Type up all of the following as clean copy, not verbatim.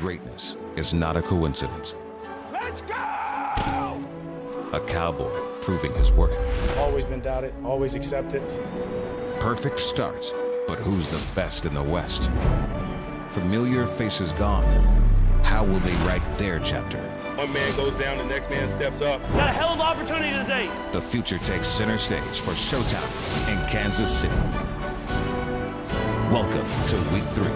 greatness is not a coincidence. Let's go! A cowboy proving his worth. Always been doubted, always accepted. Perfect starts, but who's the best in the West? Familiar faces gone. How will they write their chapter? One man goes down, the next man steps up. Got a hell of an opportunity today. The future takes center stage for Showtime in Kansas City. Welcome to Week 3.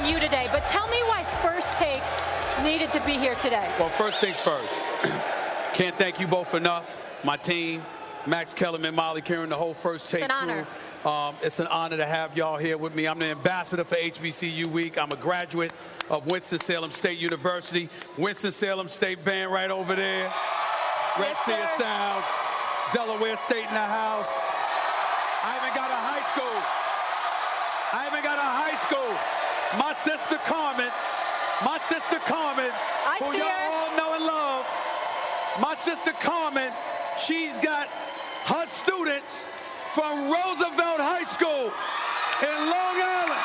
You today, but tell me why First Take needed to be here today. Well, first things first. Can't thank you both enough. My team, Max Kellerman, Molly Kieran, the whole First Take crew. It's an honor to have y'all here with me. I'm the ambassador for HBCU Week. I'm a graduate of Winston-Salem State University. Winston-Salem State Band right over there. Red Sea Sound. Delaware State in the house. I haven't got a high school. My sister Carmen, who y'all all know and love. My sister Carmen, she's got her students from Roosevelt High School in Long Island.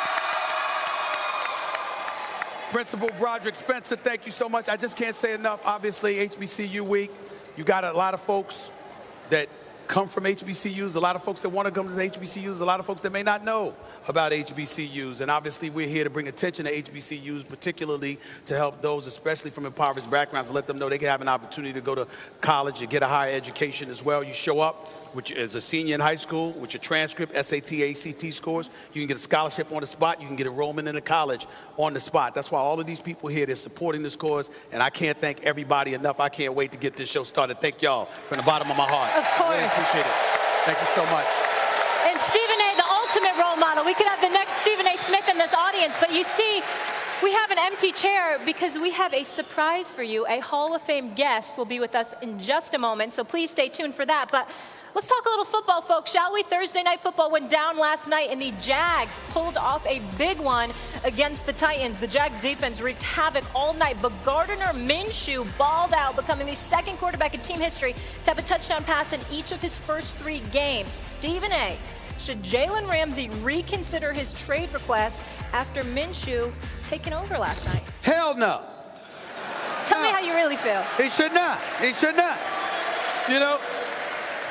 Principal Broderick Spencer, thank you so much. I just can't say enough. Obviously, HBCU Week, you got a lot of folks that come from HBCUs, a lot of folks that want to come to the HBCUs, a lot of folks that may not know about HBCUs. And obviously, we're here to bring attention to HBCUs, particularly to help those, especially from impoverished backgrounds, to let them know they can have an opportunity to go to college and get a higher education as well. You show up, which is a senior in high school, with your transcript, SAT, ACT scores. You can get a scholarship on the spot. You can get enrollment in a college on the spot. That's why all of these people here, they're supporting this cause. And I can't thank everybody enough. I can't wait to get this show started. Thank y'all from the bottom of my heart. Of course. Really appreciate it. Thank you so much. And Stephen A., the ultimate role model. We could have the next Stephen A. Smith in this audience, but you see, we have an empty chair because we have a surprise for you. A Hall of Fame guest will be with us in just a moment, so please stay tuned for that. But let's talk a little football, folks, shall we? Thursday Night Football went down last night, and the Jags pulled off a big one against the Titans. The Jags defense wreaked havoc all night, but Gardner Minshew balled out, becoming the second quarterback in team history to have a touchdown pass in each of his first 3 games. Stephen A., should Jalen Ramsey reconsider his trade request after Minshew taking over last night? Hell no. Tell me how you really feel. He should not. You know,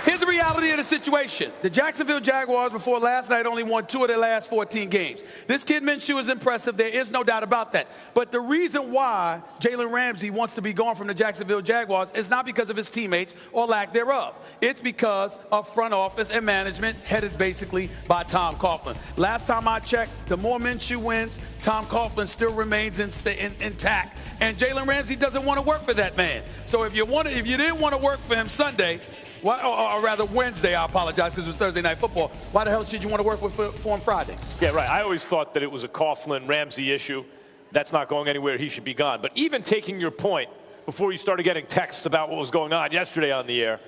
here's the reality of the situation. The Jacksonville Jaguars before last night only won 2 of their last 14 games. This kid Minshew is impressive. There is no doubt about that. But the reason why Jalen Ramsey wants to be gone from the Jacksonville Jaguars is not because of his teammates or lack thereof. It's because of front office and management headed basically by Tom Coughlin. Last time I checked, the more Minshew wins, Tom Coughlin still remains intact. And Jalen Ramsey doesn't want to work for that man. So if you didn't want to work for him Sunday, or rather Wednesday, I apologize because it was Thursday Night Football. Why the hell should you want to work for him Friday? Yeah, right. I always thought that it was a Coughlin-Ramsey issue. That's not going anywhere. He should be gone. But even taking your point, before you started getting texts about what was going on yesterday on the air,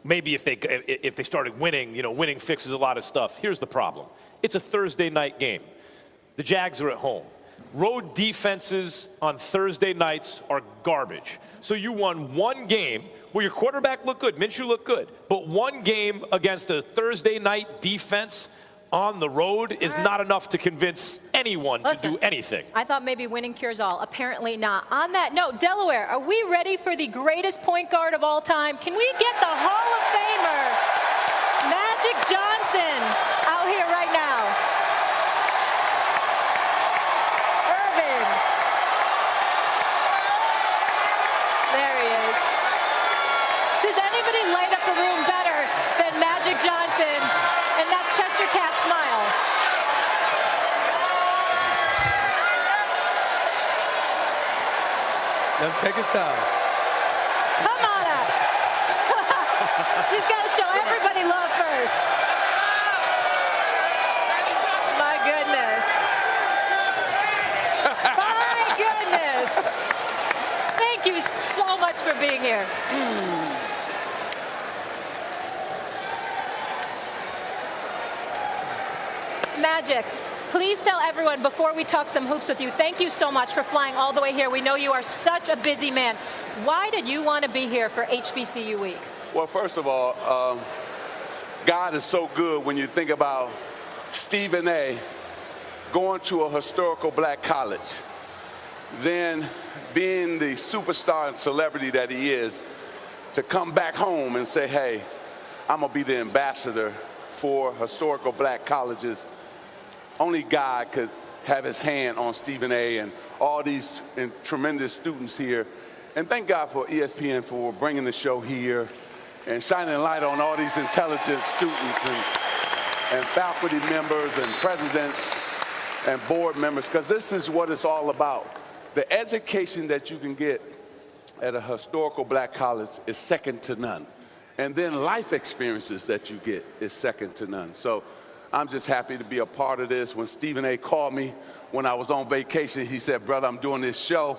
maybe if they started winning, winning fixes a lot of stuff. Here's the problem. It's a Thursday night game. The Jags are at home. Road defenses on Thursday nights are garbage. So you won one game where your quarterback looked good, Minshew looked good, but one game against a Thursday night defense on the road is not enough to convince anyone to do anything. I thought maybe winning cures all. Apparently not. On that note, Delaware, are we ready for the greatest point guard of all time? Can we get the Hall of Famer, Magic Johnson, out here right now? Irvin. There he is. Does anybody light up a room better than Magic Johnson and that Cheshire Cat smile? Let him take his time. Come on up. He's got to show everybody love first. My goodness. My goodness. Thank you so much for being here. Magic, please tell everyone before we talk some hoops with you, thank you so much for flying all the way here. We know you are such a busy man. Why did you want to be here for HBCU Week? Well, first of all, God is so good when you think about Stephen A. going to a historical black college, then being the superstar and celebrity that he is, to come back home and say, hey, I'm going to be the ambassador for historical black colleges. Only God could have his hand on Stephen A. and all these tremendous students here. And thank God for ESPN for bringing the show here and shining light on all these intelligent students and faculty members and presidents and board members, because this is what it's all about. The education that you can get at a historical black college is second to none. And then life experiences that you get is second to none. So I'm just happy to be a part of this. When Stephen A. called me when I was on vacation, he said, brother, I'm doing this show.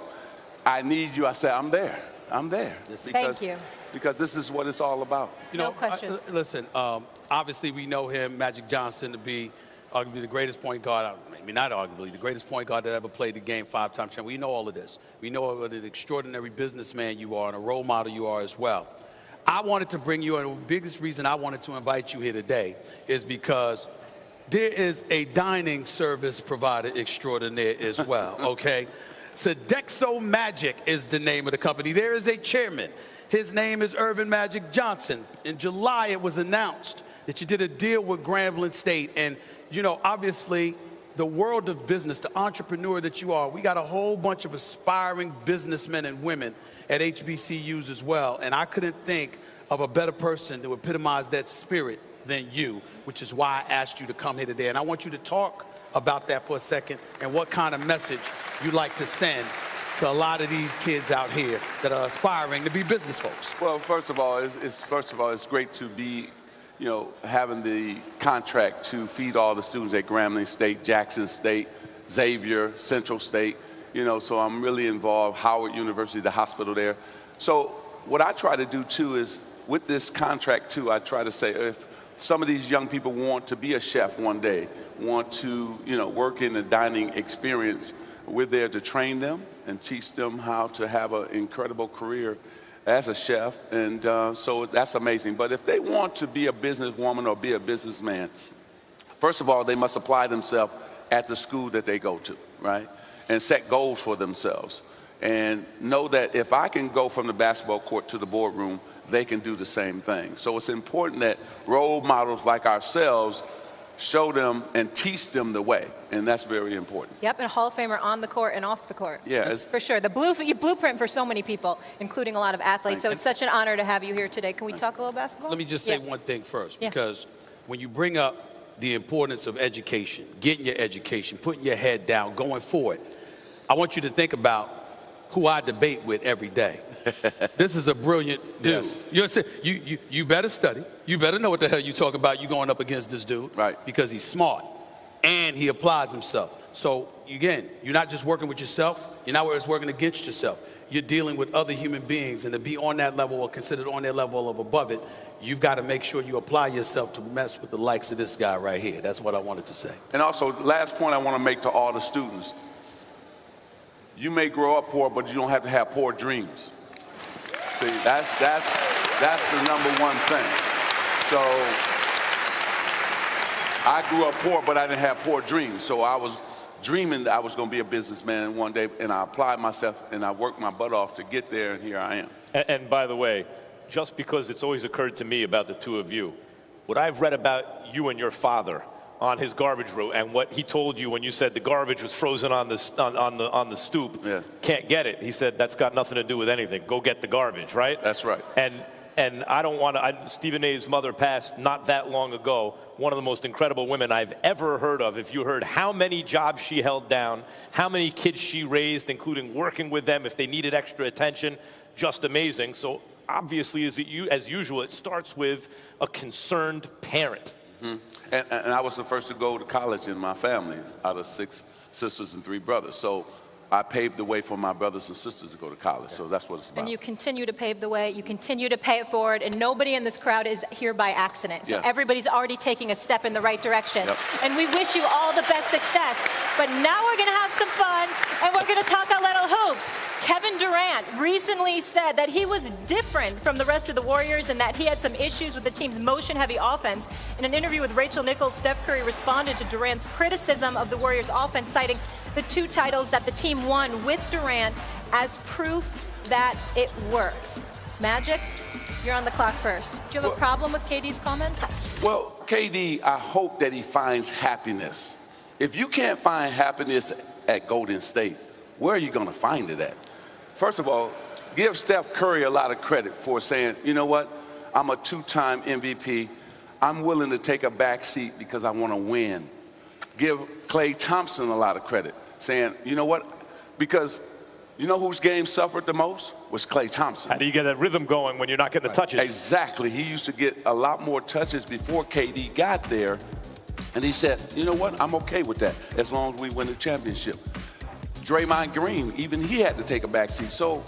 I need you. I said, I'm there. I'm there. Thank you. Because this is what it's all about. No question. Listen, obviously we know him, Magic Johnson, to be arguably the greatest point guard, maybe not arguably, the greatest point guard that ever played the game, 5-time champion. We know all of this. We know what an extraordinary businessman you are and a role model you are as well. I wanted to bring you, and the biggest reason I wanted to invite you here today is because there is a dining service provider extraordinaire as well, okay? Sodexo Magic is the name of the company. There is a chairman. His name is Irvin Magic Johnson. In July, it was announced that you did a deal with Grambling State. And, you know, obviously, the world of business, the entrepreneur that you are, we got a whole bunch of aspiring businessmen and women at HBCUs as well. And I couldn't think of a better person to epitomize that spirit than you, which is why I asked you to come here today. And I want you to talk about that for a second and what kind of message you'd like to send to a lot of these kids out here that are aspiring to be business folks. Well, first of all, it's great to be, you know, having the contract to feed all the students at Grambling State, Jackson State, Xavier, Central State, you know, so I'm really involved, Howard University, the hospital there. So what I try to do, too, is with this contract, too, I try to say if some of these young people want to be a chef one day, want to, you know, work in the dining experience, we're there to train them and teach them how to have an incredible career as a chef, and so that's amazing. But if they want to be a businesswoman or be a businessman, first of all, they must apply themselves at the school that they go to, right? And set goals for themselves. And know that if I can go from the basketball court to the boardroom, they can do the same thing. So it's important that role models like ourselves show them and teach them the way, and that's very important. Yep, and a Hall of Famer on the court and off the court. Yeah. For sure. The blueprint for so many people, including a lot of athletes. So it's such an honor to have you here today. Can we talk a little basketball? Let me just say one thing first, because when you bring up the importance of education, getting your education, putting your head down, going forward, I want you to think about who I debate with every day. This is a brilliant dude. Yes. You understand? You better study. You better know what the hell you're talking about. You going up against this dude. Right. Because he's smart and he applies himself. So again, you're not just working with yourself. You're not just working against yourself. You're dealing with other human beings, and to be on that level or considered on that level of above it, you've got to make sure you apply yourself to mess with the likes of this guy right here. That's what I wanted to say. And also, last point I want to make to all the students. You may grow up poor, but you don't have to have poor dreams. See, that's the number one thing. So I grew up poor, but I didn't have poor dreams. So I was dreaming that I was going to be a businessman one day, and I applied myself, and I worked my butt off to get there, and here I am. And by the way, just because it's always occurred to me about the two of you, what I've read about you and your father on his garbage route, and what he told you when you said the garbage was frozen on the stoop, can't get it. He said that's got nothing to do with anything. Go get the garbage, right? That's right. And And I don't want to, Stephen A's mother passed not that long ago, one of the most incredible women I've ever heard of. If you heard how many jobs she held down, how many kids she raised, including working with them if they needed extra attention, just amazing. So obviously, as usual, it starts with a concerned parent. Mm-hmm. And I was the first to go to college in my family out of 6 sisters and 3 brothers. So I paved the way for my brothers and sisters to go to college, so that's what it's about. And you continue to pave the way, you continue to pay it forward, and nobody in this crowd is here by accident. So everybody's already taking a step in the right direction. And we wish you all the best success. But now we're going to have some fun, and we're going to talk a little hoops. Kevin Durant recently said that he was different from the rest of the Warriors and that he had some issues with the team's motion-heavy offense. In an interview with Rachel Nichols, Steph Curry responded to Durant's criticism of the Warriors' offense, citing the 2 titles that the team won with Durant as proof that it works. Magic, you're on the clock first. Do you have a problem with KD's comments? Well, KD, I hope that he finds happiness. If you can't find happiness at Golden State, where are you going to find it at? First of all, give Steph Curry a lot of credit for saying, you know what, I'm a 2-time MVP. I'm willing to take a back seat because I want to win. Give Klay Thompson a lot of credit, saying, you know what, because you know whose game suffered the most? Was Klay Thompson. How do you get that rhythm going when you're not getting the touches? Exactly. He used to get a lot more touches before KD got there. And he said, you know what, I'm okay with that as long as we win the championship. Draymond Green, even he had to take a back seat. So,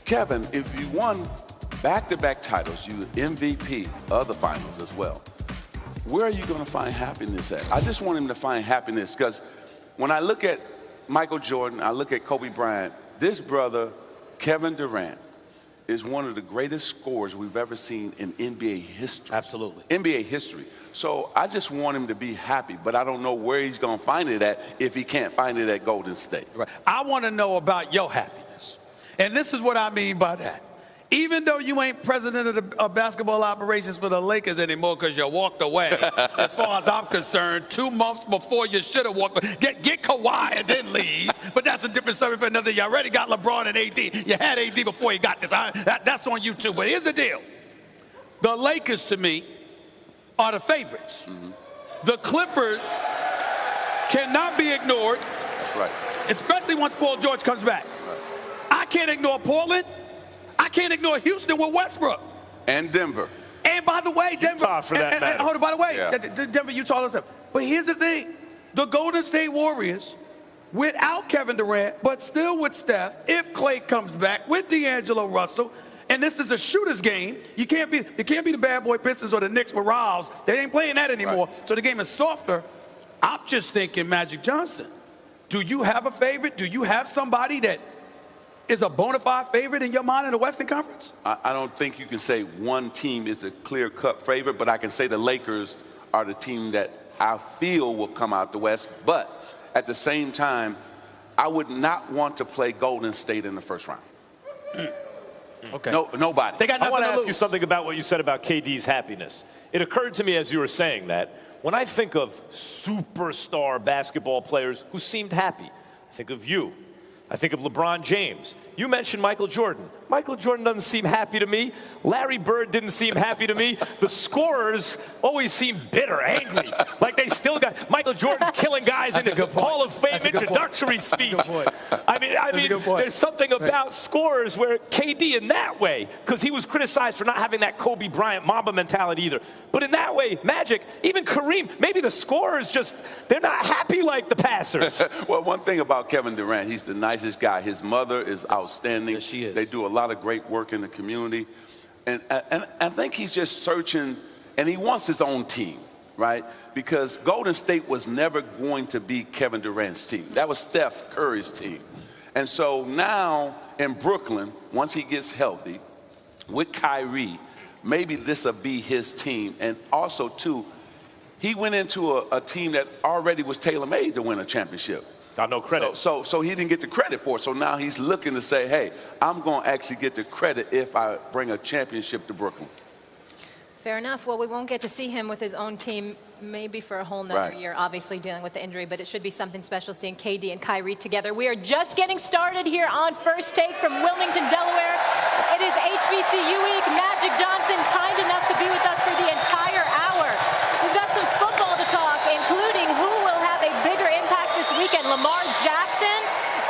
Kevin, if you won back-to-back titles, you MVP of the finals as well, where are you going to find happiness at? I just want him to find happiness because when I look at Michael Jordan, I look at Kobe Bryant, this brother, Kevin Durant, is one of the greatest scorers we've ever seen in NBA history. Absolutely. NBA history. So I just want him to be happy, but I don't know where he's going to find it at if he can't find it at Golden State. Right. I want to know about your happiness. And this is what I mean by that. Even though you ain't president of basketball operations for the Lakers anymore because you walked away, as far as I'm concerned, 2 months before you should have walked away. Get Kawhi and then leave. But that's a different story for another. You already got LeBron and AD. You had AD before you got this. That's on you too. But here's the deal. The Lakers, to me, are the favorites. Mm-hmm. The Clippers cannot be ignored. That's right. Especially once Paul George comes back. Right. I can't ignore Portland. I can't ignore Houston with Westbrook. And Denver. And by the way, Denver. Utah, for that matter. Hold on, by the way, Denver, Utah, all that stuff. But here's the thing. The Golden State Warriors, without Kevin Durant, but still with Steph, if Klay comes back, with D'Angelo Russell, and this is a shooter's game, you can't be the bad boy Pistons or the Knicks with Riles. They ain't playing that anymore. Right. So the game is softer. I'm just thinking Magic Johnson. Do you have a favorite? Do you have somebody that is a bona fide favorite in your mind in the Western Conference? I don't think you can say one team is a clear-cut favorite, but I can say the Lakers are the team that I feel will come out the West. But at the same time, I would not want to play Golden State in the first round. Okay. No, nobody. They got I want to to ask lose. you something about what you said about KD's happiness. It occurred to me as you were saying that, when I think of superstar basketball players who seemed happy, I think of you. I think of LeBron James. You mentioned Michael Jordan. Michael Jordan doesn't seem happy to me. Larry Bird didn't seem happy to me. The scorers always seem bitter, angry. Like they still got Michael Jordan killing guys in his Hall of Fame introductory speech. I mean, there's something about scorers where KD in that way, because he was criticized for not having that Kobe Bryant Mamba mentality either. But in that way, Magic, even Kareem, maybe the scorers just, they're not happy like the passers. Well, one thing about Kevin Durant, he's the nicest guy. His mother is outstanding. Yes, she is. They do a lot of great work in the community. And I think he's just searching, and he wants his own team, right? Because Golden State was never going to be Kevin Durant's team. That was Steph Curry's team. And so now in Brooklyn, once he gets healthy, with Kyrie, maybe this will be his team. And also, too, he went into a team that already was tailor-made to win a championship. Got no credit. So he didn't get the credit for it. So now he's looking to say, hey, I'm going to actually get the credit if I bring a championship to Brooklyn. Fair enough. Well, we won't get to see him with his own team maybe for a whole nother year, obviously dealing with the injury, but it should be something special seeing KD and Kyrie together. We are just getting started here on First Take from Wilmington, Delaware. It is HBCU week. Magic Johnson, kind enough to be with us for the entire hour. We've got some football to talk, including who will have a bigger impact this weekend, Lamar Jackson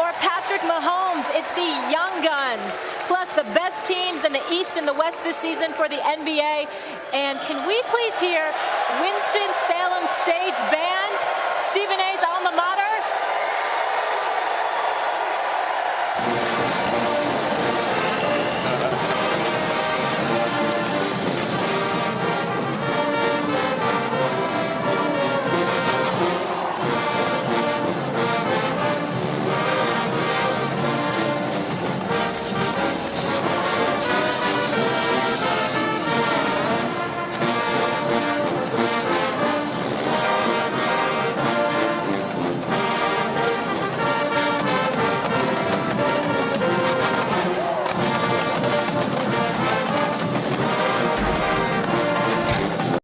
or Patrick Mahomes. It's the young guns, plus the best teams in the East and the West this season for the NBA. And can we please hear Winston-Salem State's band?